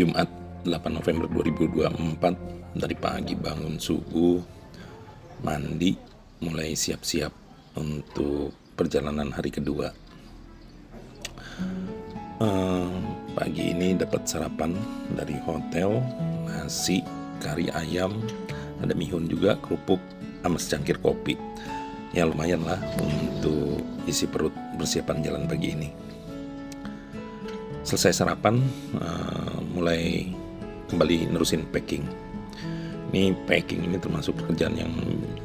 Jumat 8 November 2024. Dari pagi bangun subuh, mandi, mulai siap-siap untuk perjalanan hari kedua. Pagi ini dapat sarapan dari hotel, nasi, kari ayam, ada mihun juga, kerupuk, sama secangkir kopi. Ya lumayan lah untuk isi perut persiapan jalan pagi ini. Selesai sarapan, mulai kembali nerusin packing. Ini packing ini termasuk pekerjaan yang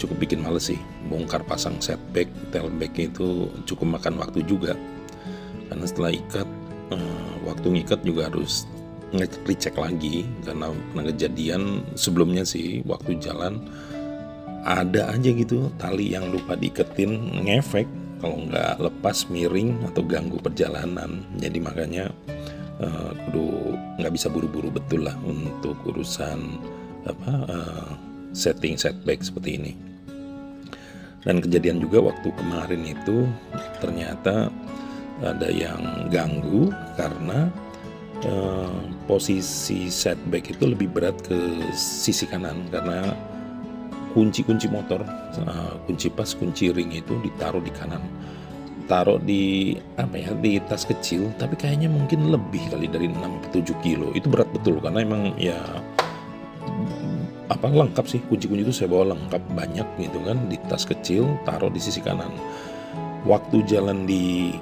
cukup bikin males sih. Bongkar pasang set bag, tailbag itu cukup makan waktu juga. Karena setelah ikat, waktu ngikat juga harus ngecek lagi. Karena pernah kejadian sebelumnya sih, waktu jalan ada aja gitu tali yang lupa diiketin, ngefek. Kalau nggak lepas, miring atau ganggu perjalanan. Jadi makanya kudu nggak bisa buru-buru betul lah untuk urusan setting setback seperti ini. Dan kejadian juga waktu kemarin itu ternyata ada yang ganggu karena posisi setback itu lebih berat ke sisi kanan karena kunci motor, kunci pas, kunci ring itu ditaruh di kanan. Taruh di di tas kecil, tapi kayaknya mungkin lebih kali dari 6-7 kilo. Itu berat betul karena emang ya lengkap sih, kunci-kunci itu saya bawa lengkap banyak gitu kan, di tas kecil, taruh di sisi kanan. Waktu jalan di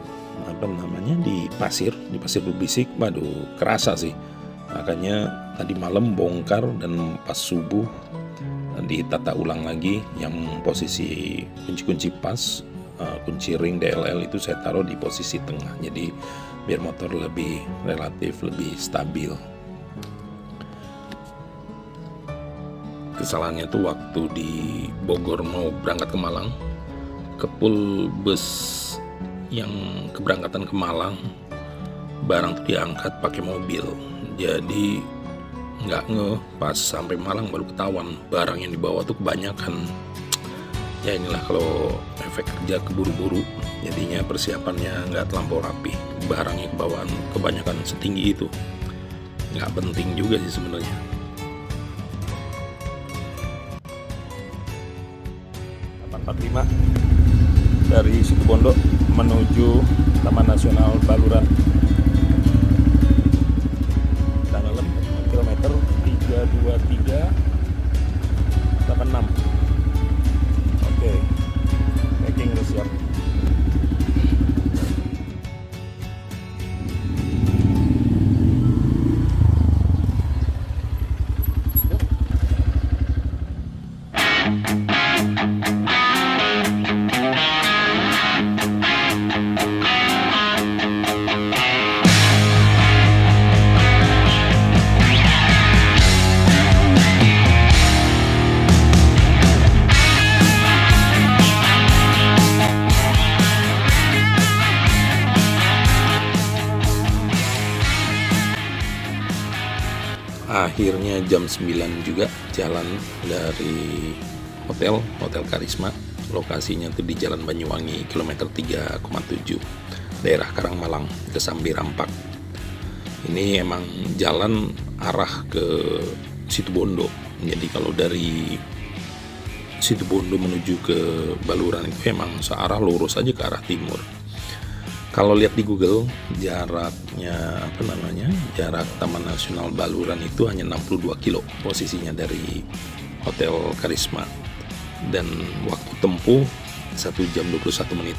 di pasir berbisik, waduh kerasa sih. Makanya tadi malam bongkar dan pas subuh ditata ulang lagi yang posisi kunci-kunci pas, kunci ring DLL itu saya taruh di posisi tengah, jadi biar motor lebih relatif lebih stabil. Kesalahannya tuh waktu di Bogor mau berangkat ke Malang, ke pool bus yang keberangkatan ke Malang, barang tuh diangkat pakai mobil, jadi nggak pas sampai Malang baru ketahuan barang yang dibawa tuh kebanyakan. Ya inilah kalau efek kerja keburu-buru, jadinya persiapannya nggak terlampau rapi, barang yang kebawaan kebanyakan setinggi itu. Nggak penting juga sih sebenarnya. Dari Situbondo menuju Taman Nasional Baluran. Tanggal kilometer 32386. Oke, packing udah siap. Akhirnya jam 9 juga jalan dari hotel Karisma. Lokasinya tuh di Jalan Banyuwangi kilometer 3,7 daerah Karangmalang ke Sambirampak. Ini emang jalan arah ke Situbondo. Jadi kalau dari Situbondo menuju ke Baluran itu emang searah lurus aja ke arah timur. Kalau lihat di Google, jaraknya jarak Taman Nasional Baluran itu hanya 62 kilo posisinya dari Hotel Karisma, dan waktu tempuh 1 jam 21 menit.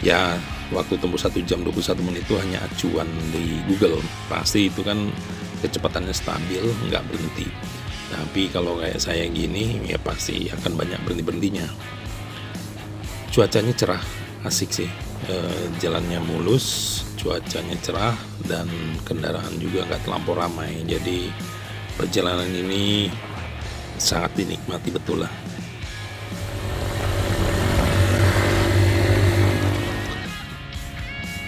Ya, waktu tempuh 1 jam 21 menit itu hanya acuan di Google. Pasti itu kan kecepatannya stabil, nggak berhenti. Tapi kalau kayak saya gini, ya pasti akan banyak berhenti-berhentinya. Cuacanya cerah, asik sih. Jalannya mulus, cuacanya cerah, dan kendaraan juga nggak terlampau ramai. Jadi perjalanan ini sangat dinikmati betul lah.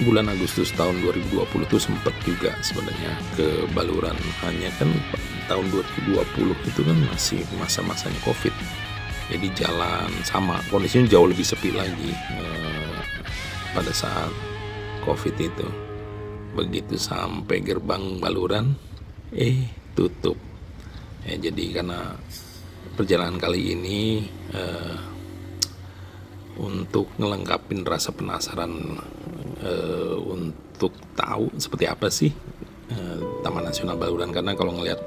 Bulan Agustus tahun 2020 tuh sempat juga sebenarnya ke Baluran, hanya kan tahun 2020 itu kan masih masa-masanya COVID. Jadi jalan sama, kondisinya jauh lebih sepi lagi pada saat COVID itu. Begitu sampai gerbang Baluran, tutup. Jadi karena perjalanan kali ini untuk ngelengkapin rasa penasaran untuk tahu seperti apa sih Taman Nasional Baluran, karena kalau ngelihat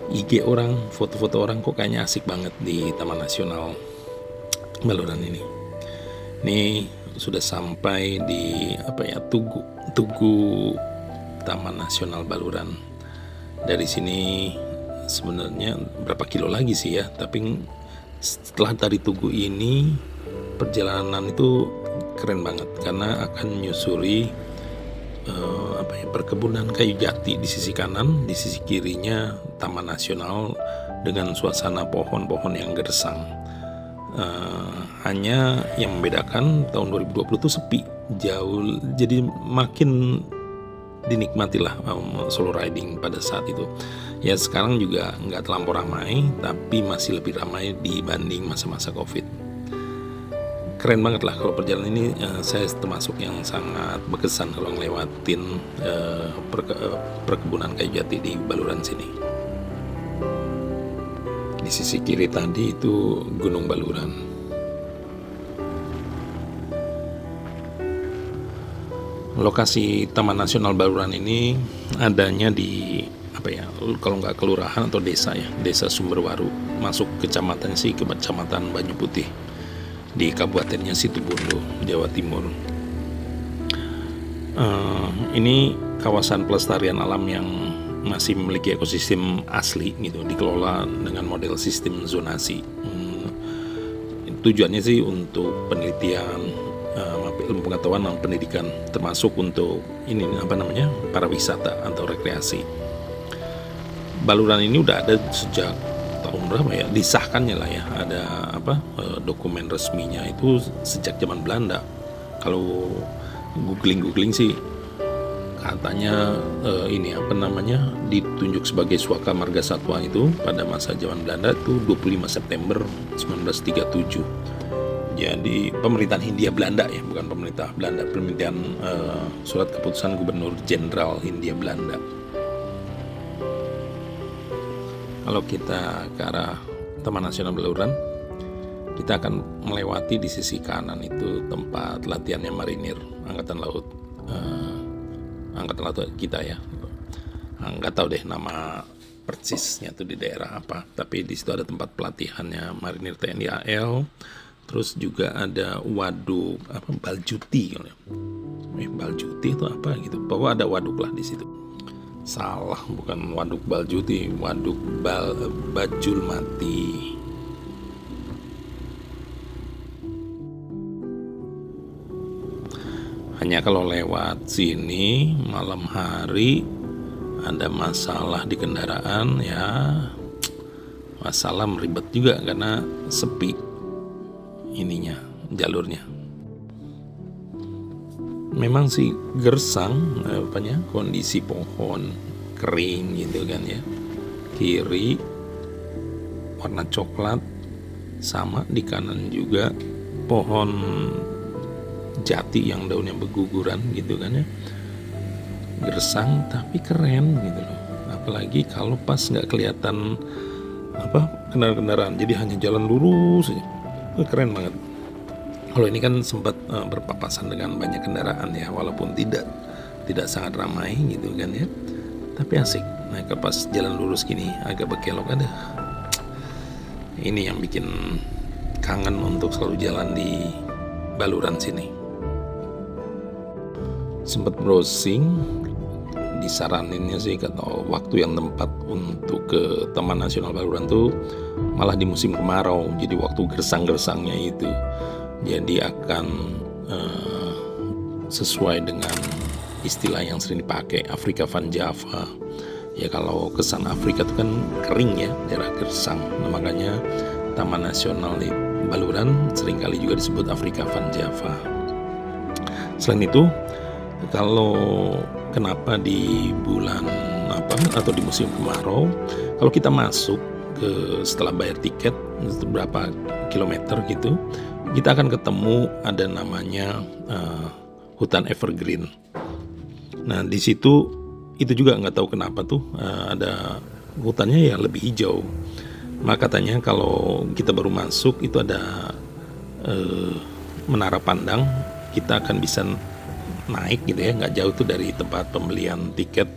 IG orang, foto-foto orang kok kayaknya asik banget di Taman Nasional Baluran ini. Ini sudah sampai di Tugu Taman Nasional Baluran. Dari sini sebenarnya berapa kilo lagi sih ya, tapi setelah dari Tugu ini perjalanan itu keren banget karena akan menyusuri perkebunan kayu jati di sisi kanan, di sisi kirinya Taman Nasional dengan suasana pohon-pohon yang gersang. Hanya yang membedakan tahun 2020 itu sepi jauh, jadi makin dinikmatilah solo riding pada saat itu. Ya sekarang juga nggak terlampau ramai, tapi masih lebih ramai dibanding masa-masa COVID. Keren banget lah kalau perjalanan ini. Saya termasuk yang sangat berkesan kalau ngelewatin perkebunan kayu jati di Baluran sini. Di sisi kiri tadi itu Gunung Baluran. Lokasi Taman Nasional Baluran ini adanya di kalau nggak kelurahan atau desa ya, Desa Sumberwaru, masuk kecamatan sih ke Kecamatan Banyu Putih di Kabupatennya Situbondo, Jawa Timur. Ini kawasan pelestarian alam yang masih memiliki ekosistem asli gitu, dikelola dengan model sistem zonasi. Tujuannya sih untuk penelitian, ilmu pengetahuan dan pendidikan, termasuk untuk para wisata atau rekreasi. Baluran ini udah ada sejak tahun berapa ya, disahkannya lah ya, ada dokumen resminya itu sejak zaman Belanda. Kalau googling sih katanya ditunjuk sebagai Suaka Marga Satwa itu pada masa zaman Belanda itu 25 September 1937. Jadi pemerintahan Hindia Belanda ya, bukan pemerintah Belanda, pemerintahan surat keputusan Gubernur Jenderal Hindia Belanda. Kalau kita ke arah Taman Nasional Baluran, kita akan melewati di sisi kanan itu tempat latihannya marinir Angkatan Laut kita ya. Nggak tahu deh nama persisnya tuh di daerah apa, tapi di situ ada tempat pelatihannya marinir TNI AL. Terus juga ada waduk Baljuti, Baljuti itu apa gitu, bahwa ada waduk lah di situ. Salah, bukan waduk Baljuti, waduk Bajul Mati. Hanya kalau lewat sini malam hari ada masalah di kendaraan ya, masalah meribet juga karena sepi jalurnya. Memang sih gersang kondisi pohon kering gitu kan ya. Kiri warna coklat, sama di kanan juga pohon jati yang daunnya berguguran gitu kan ya. Gersang tapi keren gitu loh. Apalagi kalau pas nggak kelihatan kendaraan-kendaraan, jadi hanya jalan lurus aja. Keren banget. Kalau ini kan sempat berpapasan dengan banyak kendaraan ya, walaupun tidak sangat ramai gitu kan ya, tapi asik. Nah pas jalan lurus gini agak berkelok, ada ini yang bikin kangen untuk selalu jalan di Baluran sini. Sempat browsing, disaraninnya sih kata waktu yang tempat untuk ke Taman Nasional Baluran tuh malah di musim kemarau, jadi waktu gersang-gersangnya itu. Jadi akan sesuai dengan istilah yang sering dipakai, Afrika Van Java. Ya kalau kesan Afrika itu kan kering ya, daerah gersang. Nah, makanya Taman Nasional di Baluran seringkali juga disebut Afrika Van Java. Selain itu, kalau kenapa di bulan atau di musim kemarau, kalau kita masuk setelah bayar tiket berapa kilometer gitu, kita akan ketemu ada namanya hutan evergreen. Nah di situ itu juga nggak tahu kenapa tuh ada hutannya ya lebih hijau. Maka katanya kalau kita baru masuk itu ada menara pandang, kita akan bisa naik gitu ya, nggak jauh tuh dari tempat pembelian tiket.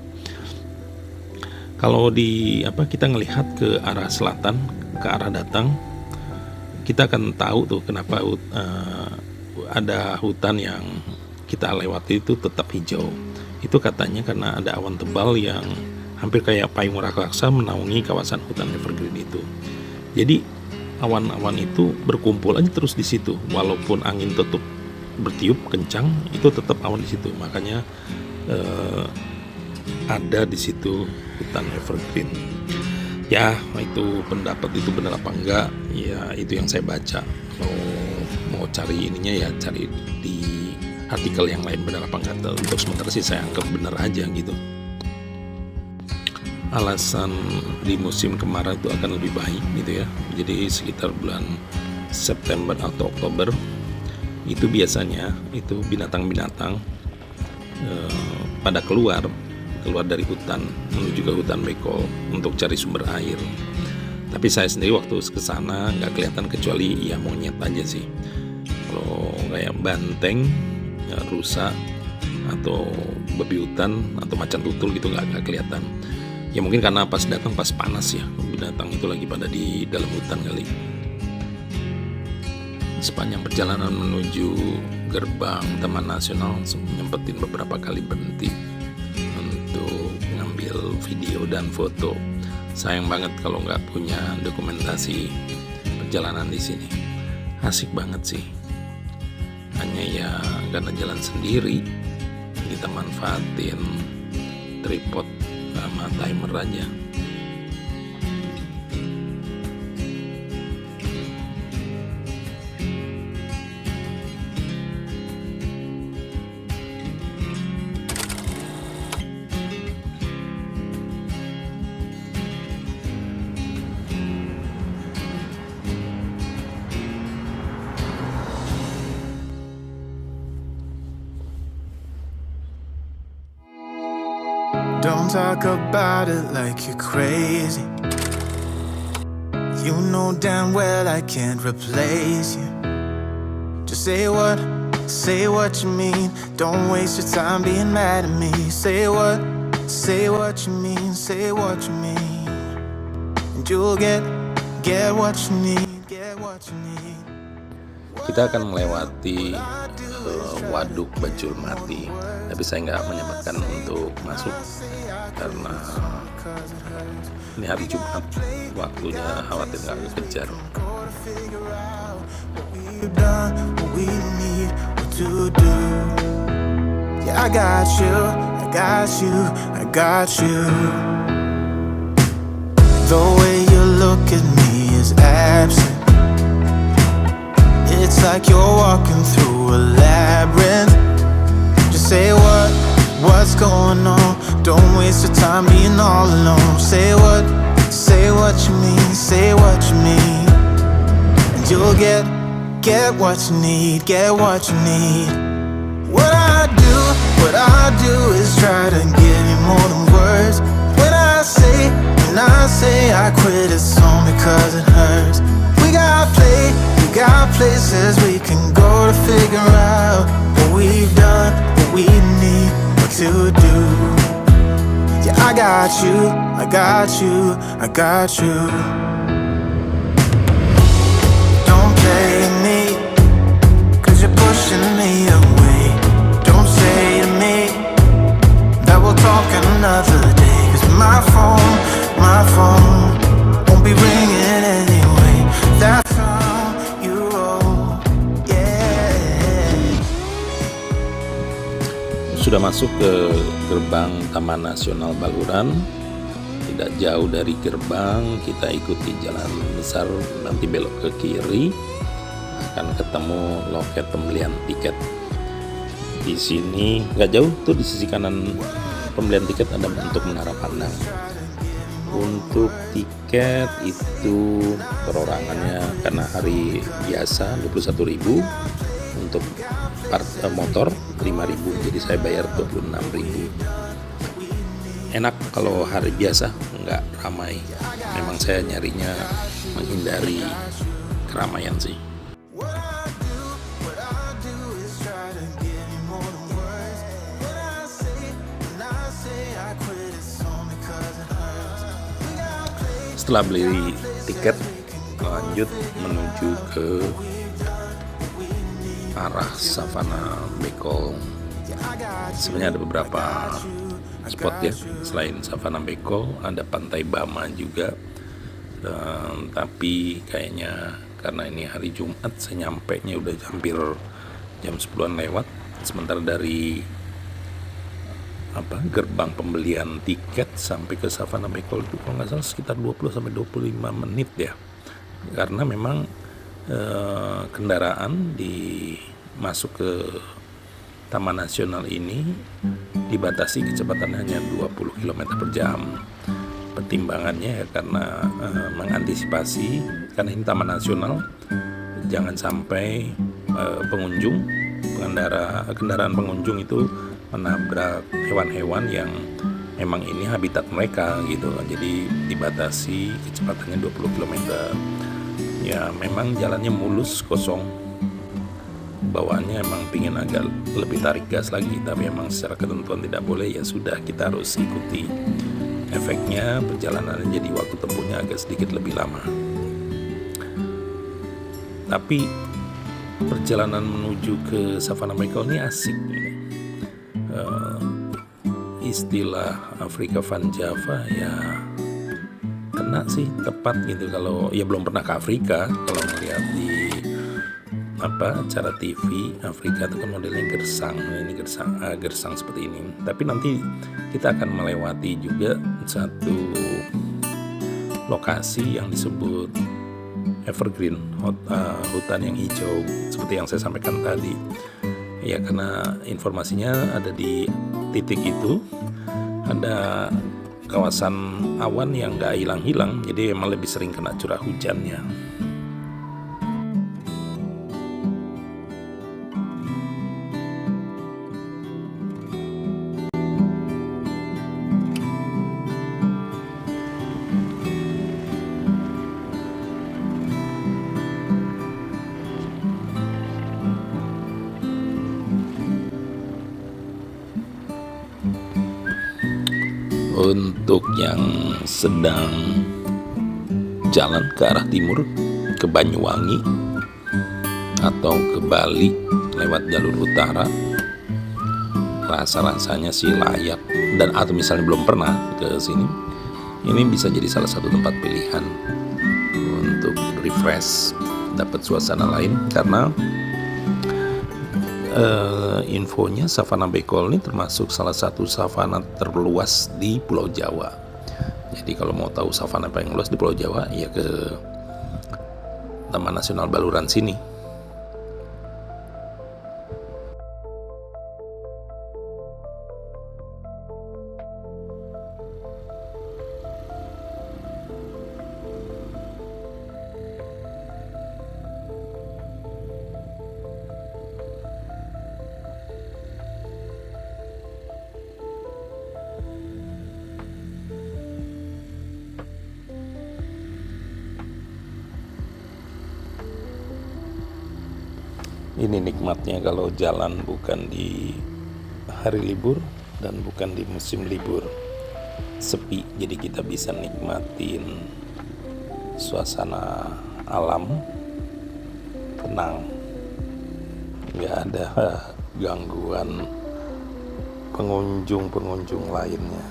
Kalau kita ngelihat ke arah selatan, ke arah datang, kita akan tahu tuh kenapa ada hutan yang kita lewati itu tetap hijau. Itu katanya karena ada awan tebal yang hampir kayak payung raksasa menaungi kawasan hutan evergreen itu. Jadi awan-awan itu berkumpul aja terus di situ, walaupun angin tetap bertiup kencang, itu tetap awan di situ. Makanya ada di situ hutan evergreen. Ya, itu pendapat itu benar apa enggak? Ya, itu yang saya baca. Kalau mau cari ininya ya cari di artikel yang lain benar apa enggak. Untuk sementara sih saya anggap benar aja gitu. Alasan di musim kemarau itu akan lebih baik gitu ya. Jadi sekitar bulan September atau Oktober itu biasanya itu binatang-binatang pada keluar dari hutan menuju ke hutan bekol untuk cari sumber air. Tapi saya sendiri waktu ke sana nggak kelihatan kecuali ya monyet aja sih. Kalau kayak banteng, ya, rusa atau babi hutan atau macan tutul gitu nggak kelihatan. Ya mungkin karena pas datang pas panas ya, binatang itu lagi pada di dalam hutan kali. Sepanjang perjalanan menuju gerbang Taman Nasional nyempetin beberapa kali berhenti untuk ngambil video dan foto. Sayang banget kalau nggak punya dokumentasi perjalanan di sini. Asik banget sih. Hanya ya karena jalan sendiri, kita manfaatin tripod sama timer aja. Don't talk about it like you're crazy. You know damn well I can't replace you. Just say what you mean. Don't waste your time being mad at me. Say what you mean. Say what you mean. And you'll get what you need. Get what you need. Kita akan melewati Waduk Bajul Mati, tapi saya nggak menyempatkan untuk masuk karena ini hari Jumat, waktunya khawatir nggak kekejar. I got you. The way you look at me is absent. It's like you're walking through a labyrinth. Just say what's going on. Don't waste your time being all alone. Say what you mean. Say what you mean. And you'll get what you need. Get what you need. What I do is try to give you more than words. When I say I quit, it's only because it hurts. We got places we can go to figure out what we've done, what we need, what to do. Yeah, I got you. Don't play me, 'cause you're pushing me away. Don't say to me that we'll talk another day, 'cause my phone won't be ringing anyway. That's how you roll, yeah. Sudah masuk ke gerbang Taman Nasional Baluran. Tidak jauh dari gerbang, kita ikuti jalan besar, nanti belok ke kiri akan ketemu loket pembelian tiket. Di sini nggak jauh tuh, di sisi kanan pembelian tiket ada bentuk menara pandang. Untuk tiket itu perorangannya karena hari biasa 21.000, untuk motor 5.000, jadi saya bayar 26.000. enak kalau hari biasa, nggak ramai. Memang saya nyarinya menghindari keramaian sih. Is try to give you more than words. When I say I quit, it's only 'cause it hurts. Setelah beli tiket, lanjut menuju ke arah Savana Bekol. Sebenarnya ada beberapa spot ya, selain Savana Bekol ada Pantai Bama juga. Tapi kayaknya karena ini hari Jumat, saya nyampenya udah hampir jam 10-an lewat. Sementara dari gerbang pembelian tiket sampai ke Savana Bekol itu kalau nggak salah sekitar 20-25 menit ya, karena memang kendaraan masuk ke Taman Nasional ini dibatasi kecepatannya hanya 20 km per jam. Pertimbangannya ya karena mengantisipasi, karena ini Taman Nasional, jangan sampai kendaraan pengunjung itu menabrak hewan-hewan yang memang ini habitat mereka gitu. Jadi dibatasi kecepatannya 20 km. Ya memang jalannya mulus, kosong. Bawaannya emang pingin agak lebih tarik gas lagi, tapi emang secara ketentuan tidak boleh, ya sudah kita harus ikuti. Efeknya perjalanannya jadi waktu tempuhnya agak sedikit lebih lama. Tapi perjalanan menuju ke Savana Bekol ini asik. Istilah Afrika Van Java ya kena sih, tepat gitu. Kalau ya belum pernah ke Afrika, kalau melihat di acara TV Afrika itu kan modelnya gersang, ini gersang seperti ini. Tapi nanti kita akan melewati juga satu lokasi yang disebut evergreen, hutan yang hijau, seperti yang saya sampaikan tadi. Ya karena informasinya ada di titik itu, ada kawasan awan yang gak hilang-hilang, jadi emang lebih sering kena curah hujannya. Untuk yang sedang jalan ke arah timur, ke Banyuwangi atau ke Bali lewat jalur utara, rasa-rasanya sih layak. Dan atau misalnya belum pernah ke sini, ini bisa jadi salah satu tempat pilihan untuk refresh, dapat suasana lain. Karena infonya Savana Bekol ini termasuk salah satu savana terluas di Pulau Jawa. Jadi kalau mau tahu savana paling luas di Pulau Jawa, ya ke Taman Nasional Baluran sini. Ini nikmatnya kalau jalan bukan di hari libur dan bukan di musim libur. Sepi, jadi kita bisa nikmatin suasana alam, tenang, nggak ada gangguan pengunjung lainnya.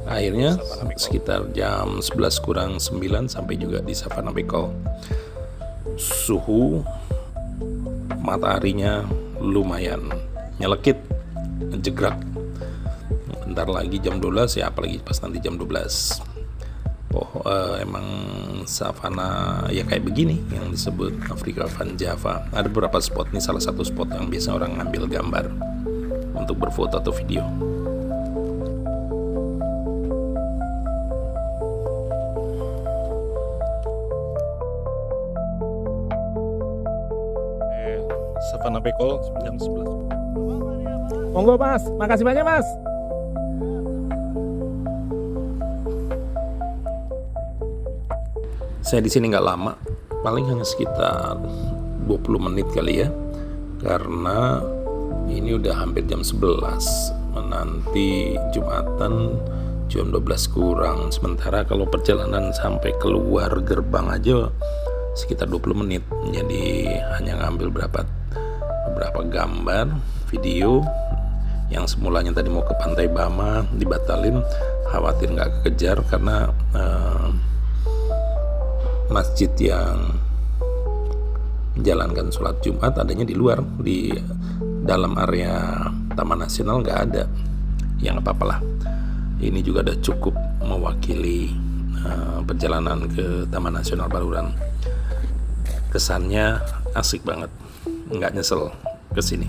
Akhirnya sekitar jam 11 kurang 9 sampai juga di Savana Bekol. Suhu mataharinya lumayan nyelekit, jegrak. Bentar lagi jam 12 ya, apalagi pas nanti jam 12. Emang savana ya kayak begini yang disebut Afrika Van Java. Ada beberapa spot, nih salah satu spot yang biasa orang ngambil gambar untuk berfoto atau video. Tanah Bekol jam 11. Monggo Mas, makasih banyak Mas. Saya di sini nggak lama, paling hanya sekitar 20 menit kali ya, karena ini udah hampir jam 11, nanti Jumatan jam 12 kurang. Sementara kalau perjalanan sampai keluar gerbang aja sekitar 20 menit, jadi hanya ngambil beberapa gambar, video. Yang semulanya tadi mau ke Pantai Bama dibatalin, khawatir nggak kekejar karena masjid yang menjalankan sholat Jumat adanya di luar, di dalam area Taman Nasional nggak ada. Ya nggak apa-apalah, ini juga udah cukup mewakili perjalanan ke Taman Nasional Baluran. Kesannya asik banget, nggak nyesel kesini.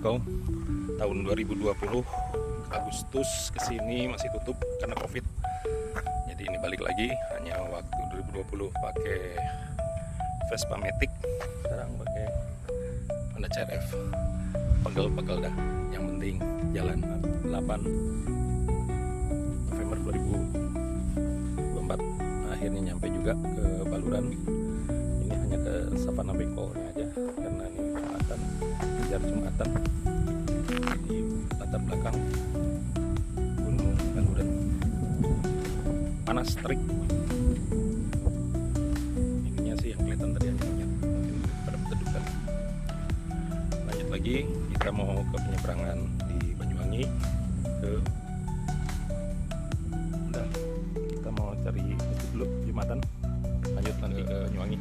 Medical tahun 2020 Agustus kesini masih tutup karena COVID. Jadi ini balik lagi, hanya waktu 2020 pakai Vespa Matic, sekarang pakai Honda CR-V. Pegel-pegel dah, yang penting jalan. 8 November 2024 akhirnya nyampe juga ke Baluran. Ini hanya ke Savana Bengkolnya aja karena ini Jumatan, kejar Jumatan. Di latar belakang Gunung Baluran, panas terik. Ininya sih yang kelihatan tadi hanya monyet, mungkin pada bertedukan. Lanjut lagi, kita mau ke penyeberangan di Banyuwangi. Udah, kita mau cari masjid dulu Jumatan, lanjut nanti ke Banyuwangi.